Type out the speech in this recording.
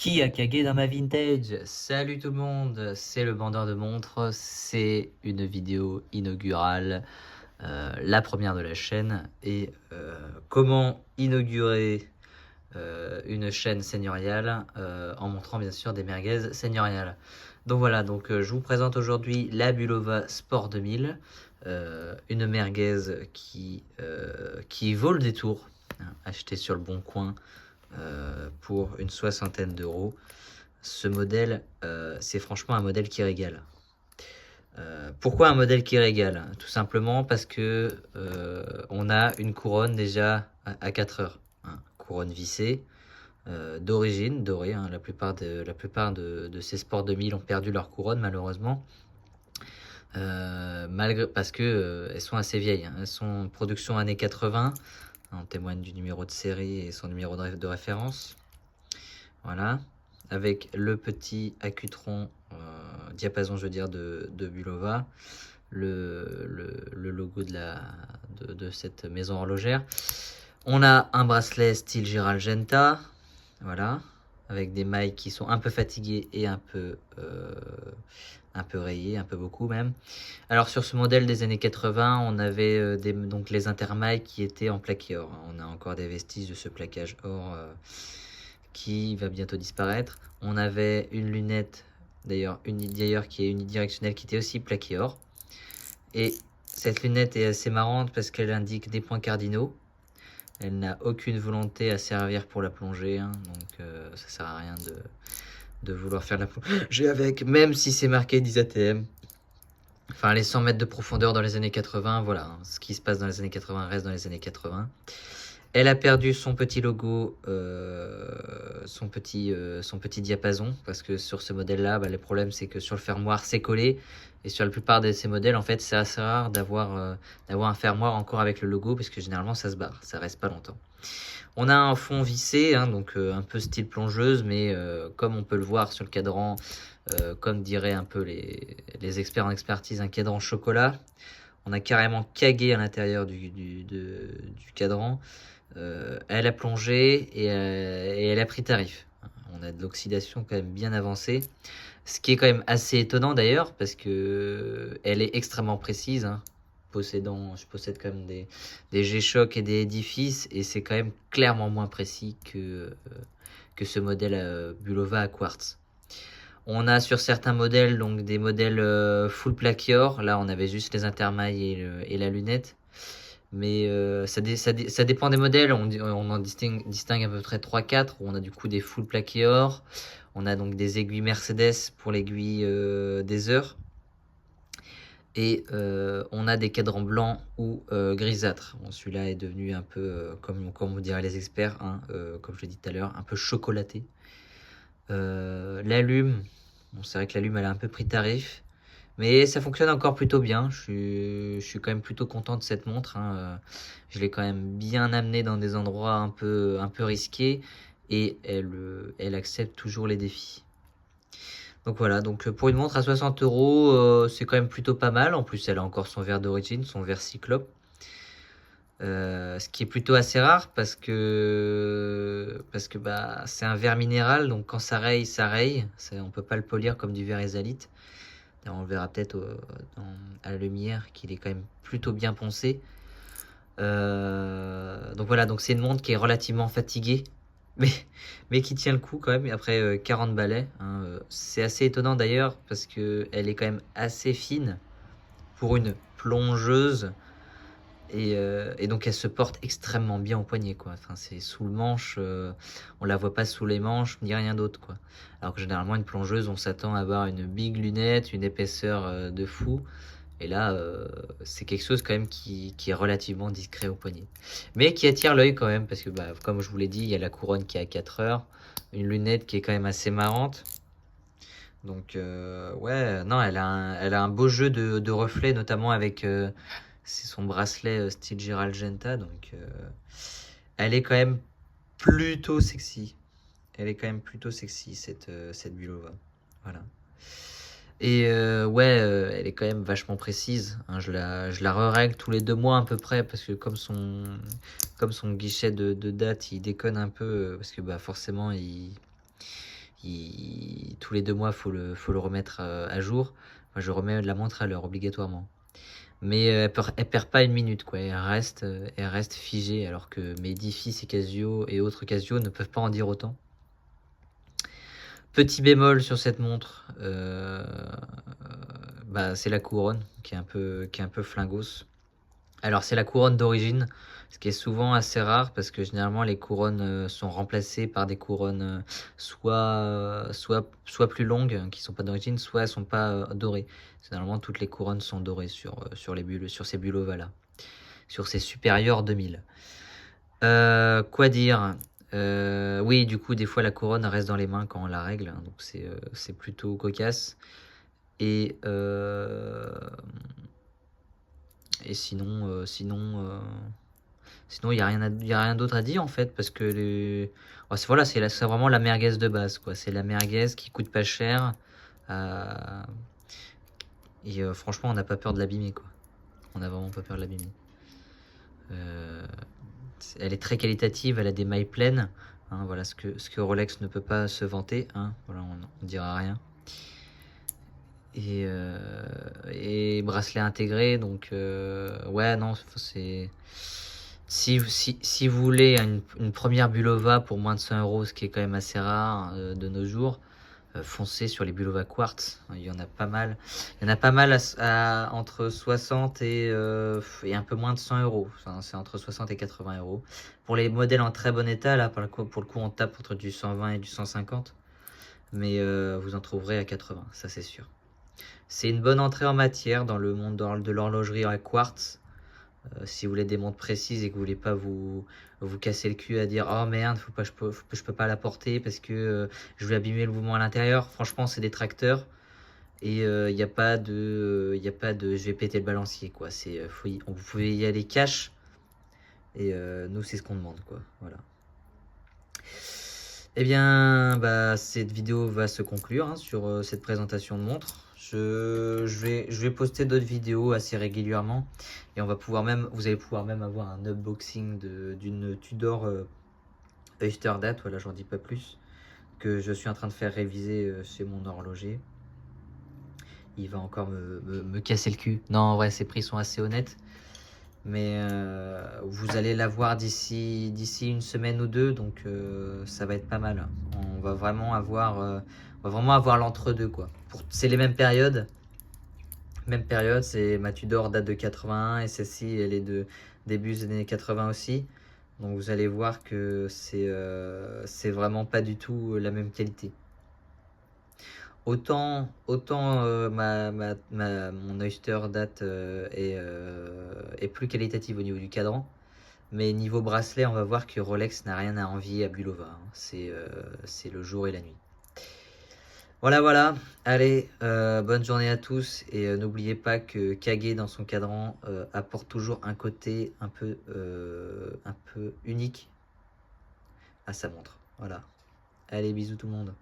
Qui a cagué dans ma vintage? Salut tout le monde, c'est le bandeur de montres, c'est une vidéo inaugurale, la première de la chaîne. Et comment inaugurer une chaîne seigneuriale en montrant bien sûr des merguez seigneuriales. Donc voilà, je vous présente aujourd'hui la Bulova Sport 2000, une merguez qui vaut le détour, hein, achetée sur le bon coin pour une soixantaine d'euros. Ce modèle, c'est franchement un modèle qui régale. Pourquoi un modèle qui régale? Tout simplement parce que on a une couronne déjà à 4 heures, hein, couronne vissée, d'origine dorée, hein. La plupart de ces Sport 2000 ont perdu leur couronne malheureusement, parce que elles sont assez vieilles, hein. Elles sont production années 80, on témoigne du numéro de série et son numéro de référence. Voilà, avec le petit accutron diapason, je veux dire, de Bulova, le logo de cette maison horlogère. On a un bracelet style Giralgenta, voilà, avec des mailles qui sont un peu fatiguées et un peu rayées, un peu beaucoup même. Alors sur ce modèle des années 80, on avait donc les intermailles qui étaient en plaqué or. On a encore des vestiges de ce plaquage or qui va bientôt disparaître. On avait une lunette, d'ailleurs qui est unidirectionnelle, qui était aussi plaquée or. Et cette lunette est assez marrante parce qu'elle indique des points cardinaux. Elle n'a aucune volonté à servir pour la plongée, hein, donc ça sert à rien de vouloir faire la plongée avec, même si c'est marqué 10 ATM. Enfin, les 100 mètres de profondeur dans les années 80, voilà, hein, ce qui se passe dans les années 80 reste dans les années 80. Elle a perdu son petit logo, son petit diapason, parce que sur ce modèle-là, le problème c'est que sur le fermoir c'est collé, et sur la plupart de ces modèles, en fait, c'est assez rare d'avoir un fermoir encore avec le logo, parce que généralement ça se barre, ça reste pas longtemps. On a un fond vissé, hein, donc un peu style plongeuse, mais comme on peut le voir sur le cadran, comme diraient un peu les experts en expertise, un cadran chocolat. On a carrément cagué à l'intérieur du cadran. Elle a plongé et elle a pris tarif. On a de l'oxydation quand même bien avancée. Ce qui est quand même assez étonnant d'ailleurs, parce que elle est extrêmement précise, hein. Je possède quand même des G-Shock et des édifices, et c'est quand même clairement moins précis que ce modèle Bulova à quartz. On a sur certains modèles, donc des modèles full plaqué or. Là, on avait juste les intermailles et la lunette. Mais ça dépend des modèles. On en distingue à peu près 3-4. On a du coup des full plaqué or. On a donc des aiguilles Mercedes pour l'aiguille des heures. Et on a des cadrans blancs ou grisâtres. Bon, celui-là est devenu un peu, comme vous diraient les experts, hein, comme je l'ai dit tout à l'heure, un peu chocolaté. L'allume, bon, c'est vrai que l'allume elle a un peu pris tarif, mais ça fonctionne encore plutôt bien. Je suis quand même plutôt content de cette montre, hein. Je l'ai quand même bien amenée dans des endroits un peu risqués, et elle accepte toujours les défis. Donc voilà, donc pour une montre à 60 euros, c'est quand même plutôt pas mal. En plus, elle a encore son verre d'origine, son verre cyclope. Ce qui est plutôt assez rare parce que bah, c'est un verre minéral, donc quand ça raye, ça raye. On peut pas le polir comme du verre Ezalite. On le verra peut-être à la lumière qu'il est quand même plutôt bien poncé. Donc voilà, donc c'est une montre qui est relativement fatiguée, mais, mais qui tient le coup quand même après 40 balais, hein. C'est assez étonnant d'ailleurs parce que elle est quand même assez fine pour une plongeuse. Et donc elle se porte extrêmement bien au poignet, quoi. Enfin, c'est sous le manche, on la voit pas sous les manches ni rien d'autre, quoi. Alors que généralement une plongeuse, on s'attend à avoir une big lunette, une épaisseur de fou. Et là, c'est quelque chose quand même qui est relativement discret au poignet, mais qui attire l'œil quand même, parce que bah, comme je vous l'ai dit, il y a la couronne qui est à 4 heures, une lunette qui est quand même assez marrante. Donc ouais, non, elle a un beau jeu de reflets, notamment avec c'est son bracelet style Giralgenta, donc elle est quand même plutôt sexy. Elle est quand même plutôt sexy, cette Bulova. Voilà. Et ouais, elle est quand même vachement précise, hein. Je la re-règle tous les 2 mois à peu près, parce que comme son guichet de date, il déconne un peu, parce que bah, forcément, il tous les 2 mois, faut le remettre à jour. Moi, je remets la montre à l'heure obligatoirement. Mais elle perd pas une minute, quoi. Elle reste figée, alors que mes Diffie et Casio et autres Casio ne peuvent pas en dire autant. Petit bémol sur cette montre, c'est la couronne qui est un peu flingos. Alors c'est la couronne d'origine, ce qui est souvent assez rare parce que généralement les couronnes sont remplacées par des couronnes soit plus longues qui sont pas d'origine, soit elles sont pas dorées. Généralement toutes les couronnes sont dorées sur les bulles, sur ces Bulova là, sur ces supérieurs 2000. Quoi dire? Oui, du coup des fois la couronne reste dans les mains quand on la règle, hein, donc c'est plutôt cocasse. Et sinon, il y a rien d'autre à dire en fait, parce que voilà, c'est vraiment la merguez de base, quoi. C'est la merguez qui coûte pas cher. euh, et franchement, on n'a pas peur de l'abîmer, quoi. On n'a vraiment pas peur de l'abîmer. Elle est très qualitative, elle a des mailles pleines, hein, voilà ce que Rolex ne peut pas se vanter, hein, voilà, on dira rien. Et bracelet intégré, donc ouais, non, c'est... Si vous voulez une première Bulova pour moins de 100 €, ce qui est quand même assez rare de nos jours, foncez sur les Bulova Quartz. Il y en a pas mal. Il y en a pas mal entre 60 et un peu moins de 100 €. Enfin, c'est entre 60 et 80 €. Pour les modèles en très bon état, là, pour le coup, on tape entre du 120 et du 150. Mais vous en trouverez à 80, ça c'est sûr. C'est une bonne entrée en matière dans le monde de l'horlogerie à quartz. Si vous voulez des montres précises et que vous voulez pas vous casser le cul à dire oh merde, je peux pas la porter parce que je vais abîmer le mouvement à l'intérieur. Franchement, c'est des tracteurs et il n'y a pas de je vais péter le balancier, quoi. Vous pouvez y aller cash et nous c'est ce qu'on demande, quoi. Voilà. Eh bien, cette vidéo va se conclure, hein, sur cette présentation de montre. Je vais poster d'autres vidéos assez régulièrement et vous allez pouvoir même avoir un unboxing d'une Tudor Oyster Date, voilà, j'en dis pas plus, que je suis en train de faire réviser chez mon horloger. Il va encore me casser le cul. Non, en vrai, ses prix sont assez honnêtes. Mais vous allez la voir d'ici une semaine ou deux, donc ça va être pas mal. On va vraiment avoir l'entre-deux, quoi. C'est les mêmes périodes. Même période, c'est ma Tudor date de 81 et celle-ci, elle est de début des années 80 aussi. Donc vous allez voir que c'est vraiment pas du tout la même qualité. Autant mon Oyster date est plus qualitative au niveau du cadran, mais niveau bracelet, on va voir que Rolex n'a rien à envier à Bulova, hein. C'est le jour et la nuit. Voilà. Allez, bonne journée à tous et n'oubliez pas que Kage dans son cadran apporte toujours un côté un peu unique à sa montre. Voilà. Allez, bisous tout le monde.